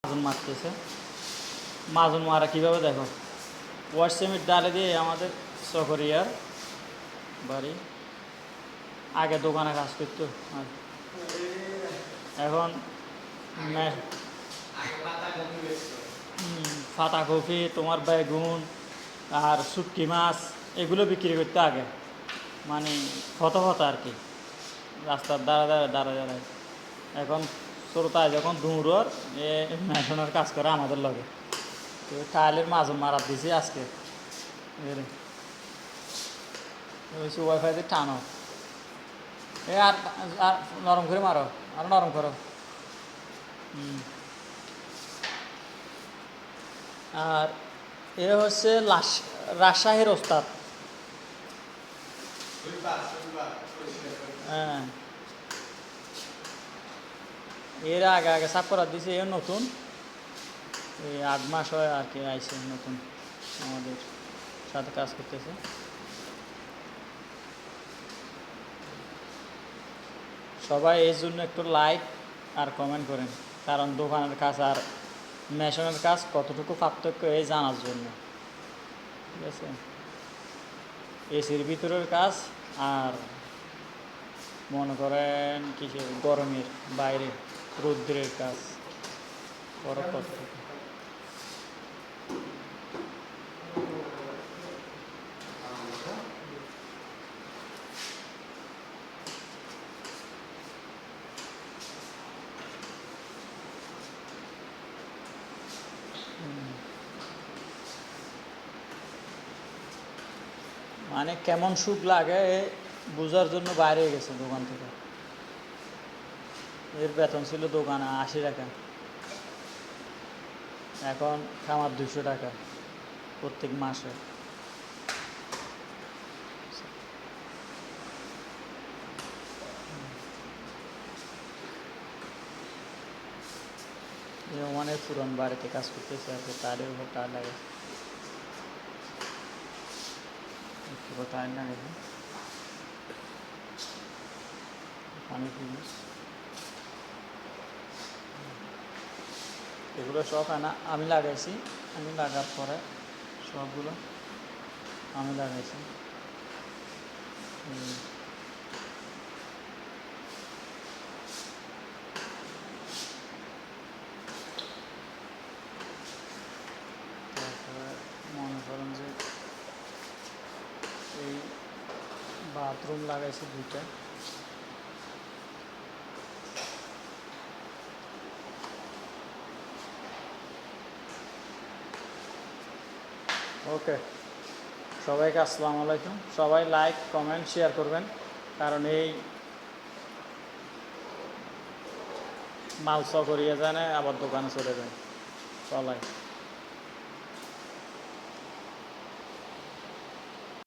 মাজুন মারতেছে। মাজুন মারা কীভাবে দেখো, ওয়াশ সিমেন্ট ডালে দিয়ে আমাদের চকরিয়ার বাড়ি, আগে দোকানে কাজ করতো, এখন পাতাকপি, তোমার বেগুন আর শুটকি মাছ এগুলো বিক্রি করতে আগে, মানে ফত আর কি, রাস্তার দাঁড়ায়। এখন শ্রোতায় যখন দৌড়র এ মেশনের কাজ করে আমাদের লগে, তো টাইলের মাজুন মারা দিছি আজকে। ওয়াইফাই দিয়ে টানো, এ আর নরম করে মারো, আরো নরম করো। আর এ হচ্ছে রাজশাহীর ওস্তাদ। হ্যাঁ, এর আগে সাফ করা দিয়েছে, এ নতুন, এই 8 মাস হয় আর কি আইসে নতুন আমাদের সাথে কাজ করতেছে। সবাই এই জন্য একটু লাইক আর কমেন্ট করেন, কারণ দোকানের কাজ আর মেশনের কাজ কতটুকু পার্থক্য এই জানার জন্য। ঠিক আছে, এসির ভিতরের কাজ আর মনে করেন কিসের গরমের বাইরে রৌদ্রের কাজ, বড় কতটুকু। মানে কেমন সুখ লাগে বোঝার জন্য বাইরে গেছে দোকান থেকে। এর বেতন ছিল দোকানে 80 টাকা, এখন খামার 200 টাকা প্রত্যেক মাসে। মানে পুরান বাড়িতে কাজ করতেছে, আর তারের উপর টার লাগে, টাইম লাগে পানি পিনি। এগুলো সব আমি লাগাইছি, আমি লাগার পরে সবগুলো আমি লাগাইছি। তারপরে মনে করেন যে এই বাথরুম লাগাইছি 2টা। ওকে, সবাইকে আসসালামু আলাইকুম। সবাই লাইক কমেন্ট শেয়ার করবেন, কারণ এই মাল করিয়ে জানে আবার দোকানে চলে যায় চলাই।